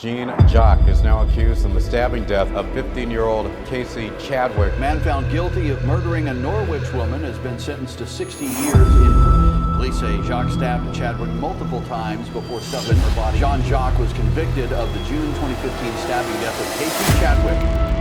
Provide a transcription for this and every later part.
Jacques is now accused in the stabbing death of 15-year-old Casey Chadwick. Man found guilty of murdering a Norwich woman has been sentenced to 60 years in prison. Police say Jacques stabbed Chadwick multiple times before stuffing her body. Jacques was convicted of the June 2015 stabbing death of Casey Chadwick.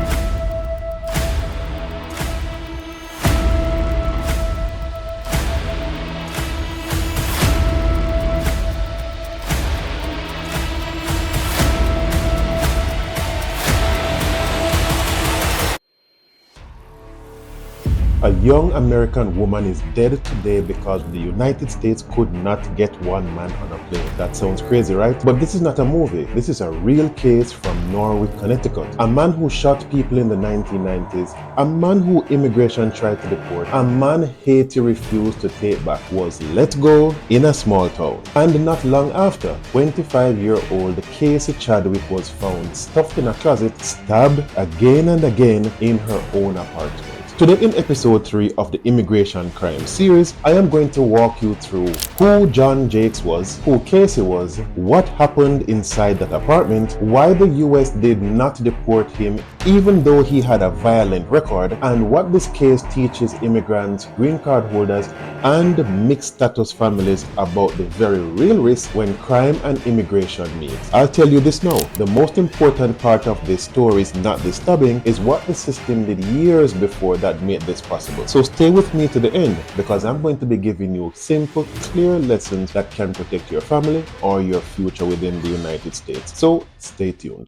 A young American woman is dead today because the United States could not get one man on a plane. That sounds crazy, right? But this is not a movie. This is a real case from Norwich, Connecticut. A man who shot people in the 1990s, a man who immigration tried to deport, a man Haiti refused to take back, was let go in a small town. And not long after, 25-year-old Casey Chadwick was found stuffed in a closet, stabbed again and again in her own apartment. Today in episode 3 of the Immigration Crime series, I am going to walk you through who Jacques was, who Casey was, what happened inside that apartment, why the US did not deport him even though he had a violent record, and what this case teaches immigrants, green card holders, and mixed status families about the very real risk when crime and immigration meet. I'll tell you this now, the most important part of this story is not the stabbing, is what the system did years before that made this possible. So stay with me to the end, because I'm going to be giving you simple, clear lessons that can protect your family or your future within the United States. So stay tuned.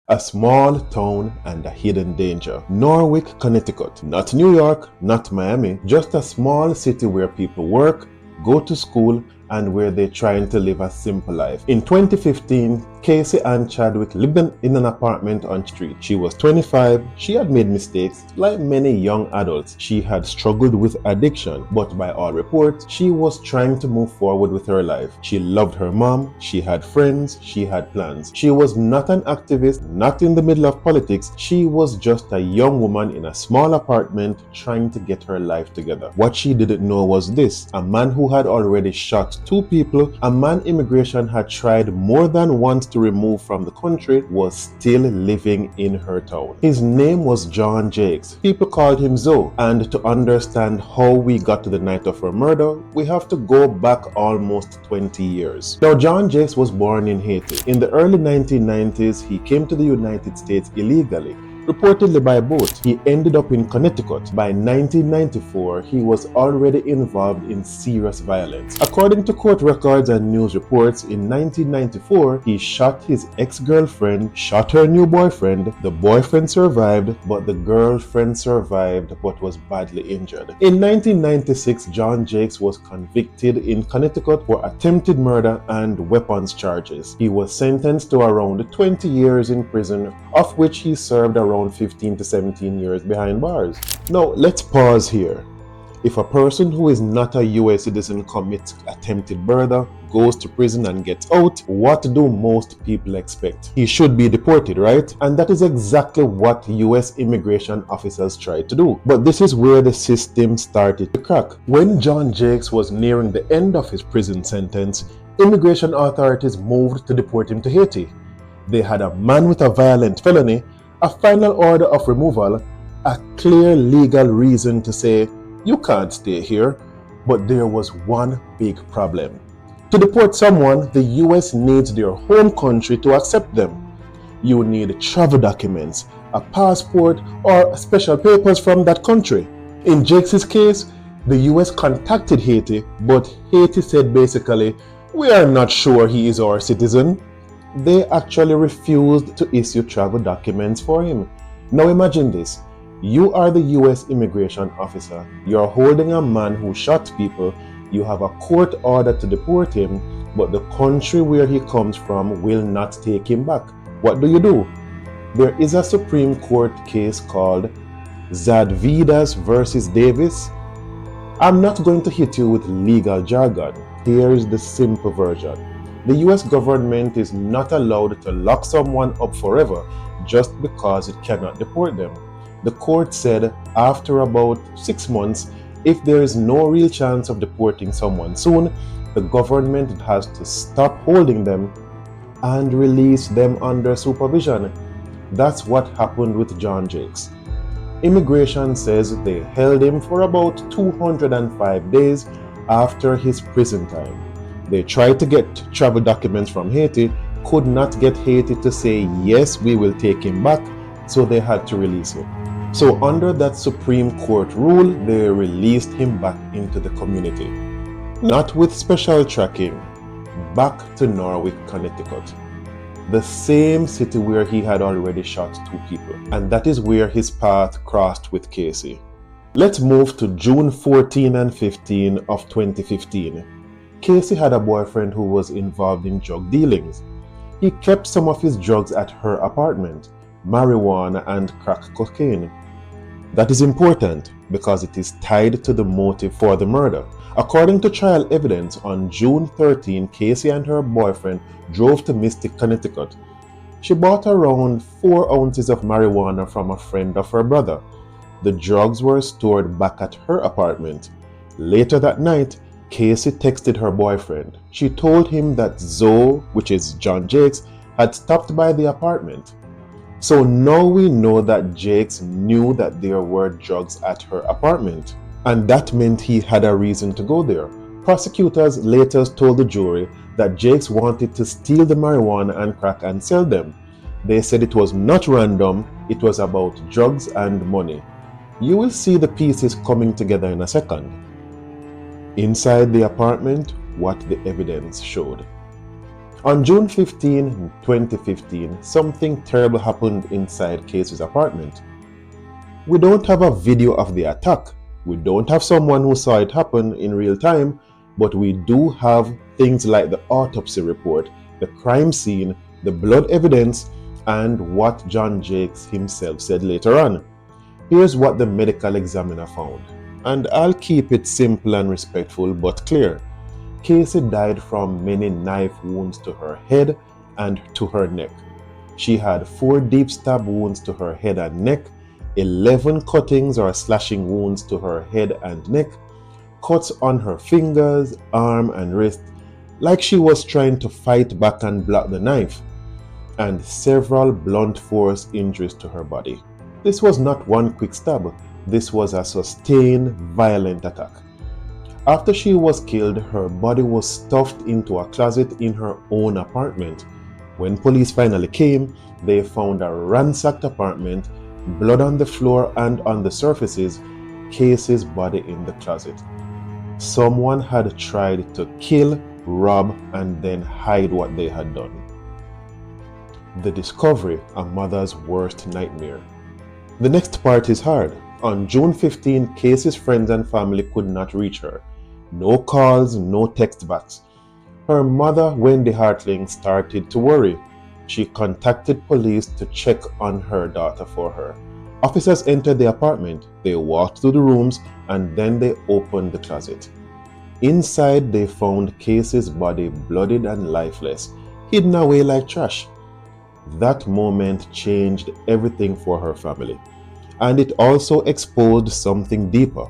A small town and a hidden danger. Norwich, Connecticut. Not New York, not Miami, just a small city where people work, go to school, and where they're trying to live a simple life. In 2015, Casey Ann Chadwick lived in an apartment on the street. She was 25, she had made mistakes. Like many young adults, she had struggled with addiction, but by all reports, she was trying to move forward with her life. She loved her mom, she had friends, she had plans. She was not an activist, not in the middle of politics. She was just a young woman in a small apartment trying to get her life together. What she didn't know was this: a man who had already shot 2 people, a man immigration had tried more than once to remove from the country, was still living in her town. His name was Jacques. People called him Zoe. And to understand how we got to the night of her murder, we have to go back almost 20 years. Now, Jacques was born in Haiti. In the early 1990s, he came to the United States illegally, reportedly by boat. He ended up in Connecticut. By 1994, he was already involved in serious violence. According to court records and news reports, in 1994, he shot his ex-girlfriend, shot her new boyfriend. The boyfriend survived, but the girlfriend survived but was badly injured. In 1996, Jacques was convicted in Connecticut for attempted murder and weapons charges. He was sentenced to around 20 years in prison, of which he served around 15 to 17 years behind bars. Now, let's pause here. If a person who is not a US citizen commits attempted murder, goes to prison and gets out, what do most people expect? He should be deported, right? And that is exactly what US immigration officers tried to do. But this is where the system started to crack. When Jacques was nearing the end of his prison sentence, immigration authorities moved to deport him to Haiti. They had a man with a violent felony, a final order of removal, a clear legal reason to say, you can't stay here. But there was one big problem. To deport someone, the US needs their home country to accept them. You need travel documents, a passport, or special papers from that country. In Jacques' case, the US contacted Haiti, but Haiti said basically, we are not sure he is our citizen. They actually refused to issue travel documents for him. Now imagine this. You are the US immigration officer. You're holding a man who shot people. You have a court order to deport him, but the country where he comes from will not take him back. What do? There is a Supreme Court case called Zadvydas versus Davis. I'm not going to hit you with legal jargon. Here's the simple version. The US government is not allowed to lock someone up forever just because it cannot deport them. The court said after about 6 months, if there is no real chance of deporting someone soon, the government has to stop holding them and release them under supervision. That's what happened with John Jacques. Immigration says they held him for about 205 days after his prison time. They tried to get travel documents from Haiti, could not get Haiti to say yes, we will take him back, so they had to release him. So under that Supreme Court rule, they released him back into the community. Not with special tracking, back to Norwich, Connecticut. The same city where he had already shot 2 people. And that is where his path crossed with Casey. Let's move to June 14 and 15 of 2015. Casey had a boyfriend who was involved in drug dealings. He kept some of his drugs at her apartment, marijuana and crack cocaine. That is important because it is tied to the motive for the murder. According to trial evidence, on June 13, Casey and her boyfriend drove to Mystic, Connecticut. She bought around 4 ounces of marijuana from a friend of her brother. The drugs were stored back at her apartment. Later that night, Casey texted her boyfriend. She told him that Zoe, which is John Jacques, had stopped by the apartment. So now we know that Jacques knew that there were drugs at her apartment, and that meant he had a reason to go there. Prosecutors later told the jury that Jacques wanted to steal the marijuana and crack and sell them. They said it was not random, it was about drugs and money. You will see the pieces coming together in a second. Inside the apartment, what the evidence showed. On June 15, 2015, something terrible happened inside Casey's apartment. We don't have a video of the attack. We don't have someone who saw it happen in real time, but we do have things like the autopsy report, the crime scene, the blood evidence, and what John Jacques himself said later on. Here's what the medical examiner found, and I'll keep it simple and respectful but clear. Casey died from many knife wounds to her head and to her neck. She had 4 deep stab wounds to her head and neck, 11 cuttings or slashing wounds to her head and neck, cuts on her fingers, arm and wrist, like she was trying to fight back and block the knife, and several blunt force injuries to her body. This was not one quick stab, this was a sustained, violent attack. After she was killed, her body was stuffed into a closet in her own apartment. When police finally came, they found a ransacked apartment, blood on the floor and on the surfaces, Casey's body in the closet. Someone had tried to kill, rob, and then hide what they had done. The discovery, a mother's worst nightmare. The next part is hard. On June 15, Casey's friends and family could not reach her. No calls, no text backs. Her mother, Wendy Hartling, started to worry. She contacted police to check on her daughter for her. Officers entered the apartment. They walked through the rooms and then they opened the closet. Inside, they found Casey's body bloodied and lifeless, hidden away like trash. That moment changed everything for her family, and it also exposed something deeper.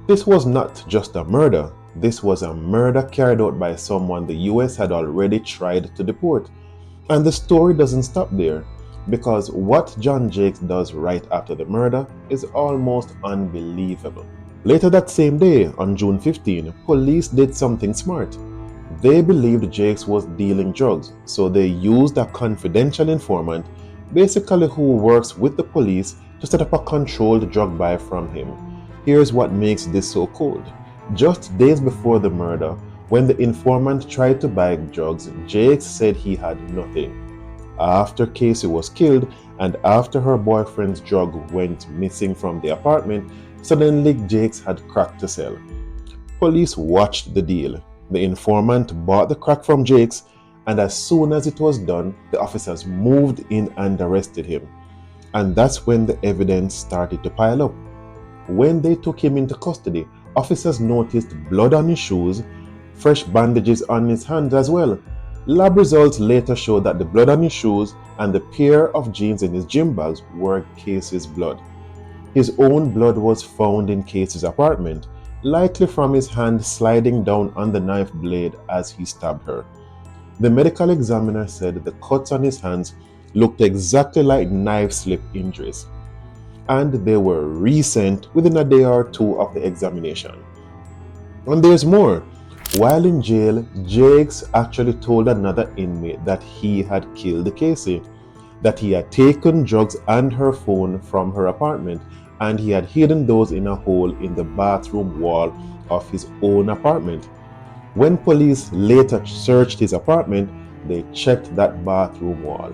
This was not just a murder, this was a murder carried out by someone the US had already tried to deport. And the story doesn't stop there, because what John Jacques does right after the murder is almost unbelievable. Later that same day, on June 15, police did something smart. They believed Jacques was dealing drugs, so they used a confidential informant, basically who works with the police, to set up a controlled drug buy from him. Here's what makes this so cold. Just days before the murder, when the informant tried to buy drugs, Jacques said he had nothing. After Casey was killed and after her boyfriend's drug went missing from the apartment, suddenly Jacques had crack to sell. Police watched the deal. The informant bought the crack from Jacques, and as soon as it was done, the officers moved in and arrested him. And that's when the evidence started to pile up. When they took him into custody, officers noticed blood on his shoes, fresh bandages on his hands as well. Lab results later showed that the blood on his shoes and the pair of jeans in his gym bags were Casey's blood. His own blood was found in Casey's apartment, likely from his hand sliding down on the knife blade as he stabbed her. The medical examiner said the cuts on his hands looked exactly like knife slip injuries, and they were recent within a day or two of the examination. And there's more. While in jail, Jacques actually told another inmate that he had killed Casey, that he had taken drugs and her phone from her apartment, and he had hidden those in a hole in the bathroom wall of his own apartment. When police later searched his apartment, they checked that bathroom wall.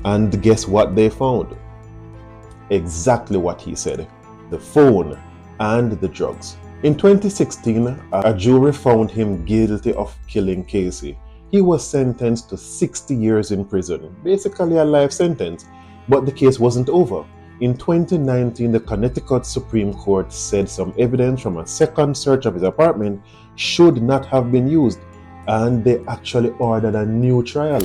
And guess what they found? Exactly what he said: the phone and the drugs. In 2016, a jury found him guilty of killing Casey. He was sentenced to 60 years in prison, basically a life sentence, but the case wasn't over. In 2019, the Connecticut Supreme Court said some evidence from a second search of his apartment should not have been used, and they actually ordered a new trial.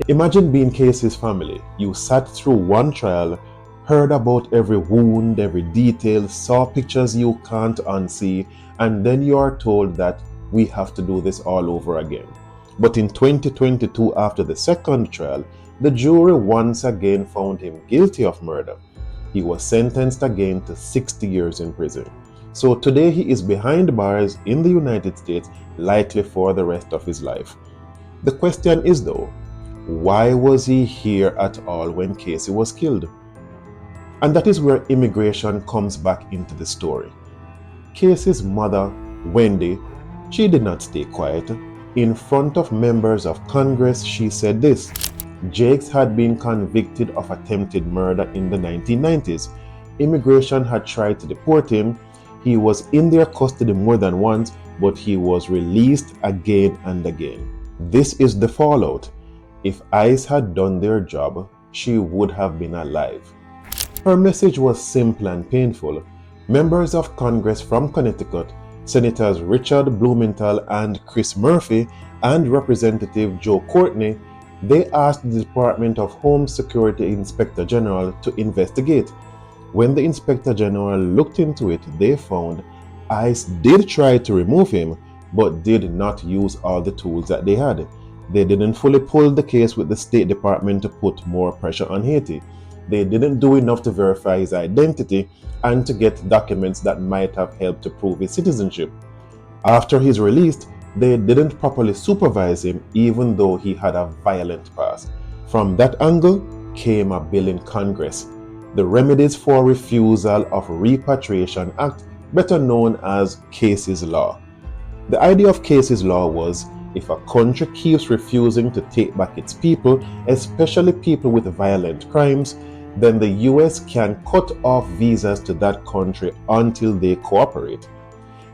Imagine being Casey's family. You sat through one trial, heard about every wound, every detail, saw pictures you can't unsee, and then you are told that we have to do this all over again. But in 2022, after the second trial, the jury once again found him guilty of murder. He was sentenced again to 60 years in prison. So today he is behind bars in the United States, likely for the rest of his life. The question is though, why was he here at all when Casey was killed? And that is where immigration comes back into the story. Casey's mother, Wendy, she did not stay quiet. In front of members of Congress, she said this: Jacques had been convicted of attempted murder in the 1990s. Immigration had tried to deport him. He was in their custody more than once, but he was released again and again. This is the fallout. If ICE had done their job, she would have been alive. Her message was simple and painful. Members of Congress from Connecticut, Senators Richard Blumenthal and Chris Murphy, and Representative Joe Courtney, they asked the Department of Home Security Inspector General to investigate. When the Inspector General looked into it, they found ICE did try to remove him, but did not use all the tools that they had. They didn't fully pull the case with the State Department to put more pressure on Haiti. They didn't do enough to verify his identity and to get documents that might have helped to prove his citizenship. After he's released, they didn't properly supervise him even though he had a violent past. From that angle came a bill in Congress, the Remedies for Refusal of Repatriation Act, better known as Casey's Law. The idea of Casey's Law was, if a country keeps refusing to take back its people, especially people with violent crimes, then the US can cut off visas to that country until they cooperate.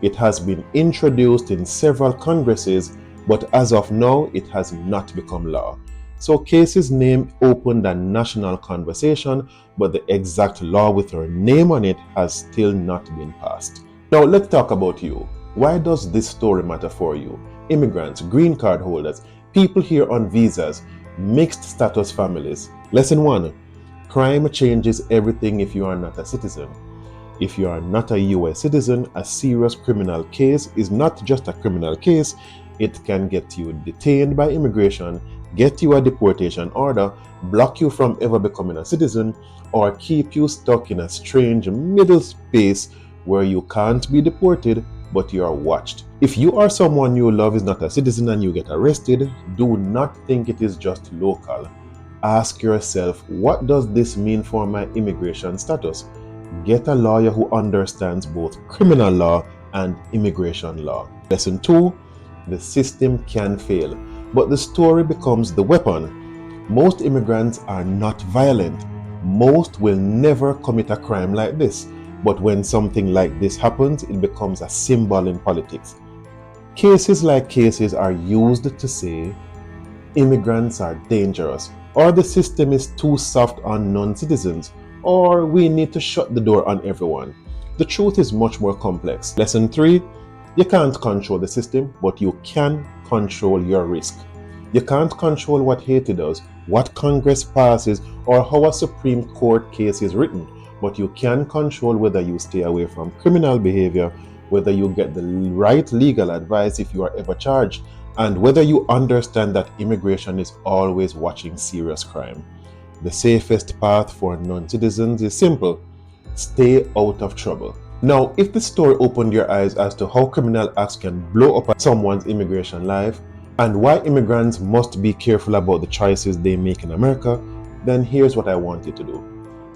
It has been introduced in several Congresses, but as of now, it has not become law. So Casey's name opened a national conversation, but the exact law with her name on it has still not been passed. Now let's talk about you. Why does this story matter for you? Immigrants, green card holders, people here on visas, mixed status families. Lesson 1. Crime changes everything if you are not a citizen. If you are not a US citizen, a serious criminal case is not just a criminal case. It can get you detained by immigration, get you a deportation order, block you from ever becoming a citizen, or keep you stuck in a strange middle space where you can't be deported, but you are watched. If you or someone you love is not a citizen and you get arrested, do not think it is just local. Ask yourself, what does this mean for my immigration status? Get a lawyer who understands both criminal law and immigration law. Lesson 2, the system can fail, but the story becomes the weapon. Most immigrants are not violent. Most will never commit a crime like this. But when something like this happens, it becomes a symbol in politics. Cases like Casey's are used to say immigrants are dangerous, or the system is too soft on non-citizens, or we need to shut the door on everyone. The truth is much more complex. Lesson 3, you can't control the system, but you can control your risk. You can't control what Haiti does, what Congress passes, or how a Supreme Court case is written, but you can control whether you stay away from criminal behavior, whether you get the right legal advice if you are ever charged, and whether you understand that immigration is always watching serious crime. The safest path for non-citizens is simple: stay out of trouble. Now, if this story opened your eyes as to how criminal acts can blow up someone's immigration life and why immigrants must be careful about the choices they make in America, then here's what I want you to do.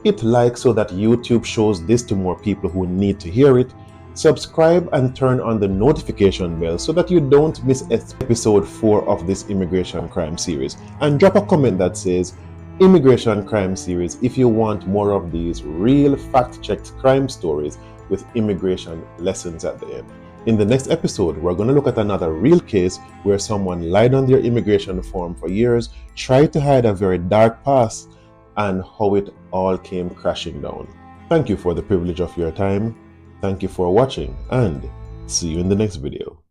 Hit like so that YouTube shows this to more people who need to hear it. Subscribe and turn on the notification bell so that you don't miss episode 4 of this immigration crime series. And drop a comment that says Immigration Crime Series if you want more of these real fact-checked crime stories with immigration lessons at the end. In the next episode, we're going to look at another real case where someone lied on their immigration form for years, tried to hide a very dark past, and how it all came crashing down. Thank you for the privilege of your time. Thank you for watching, and see you in the next video.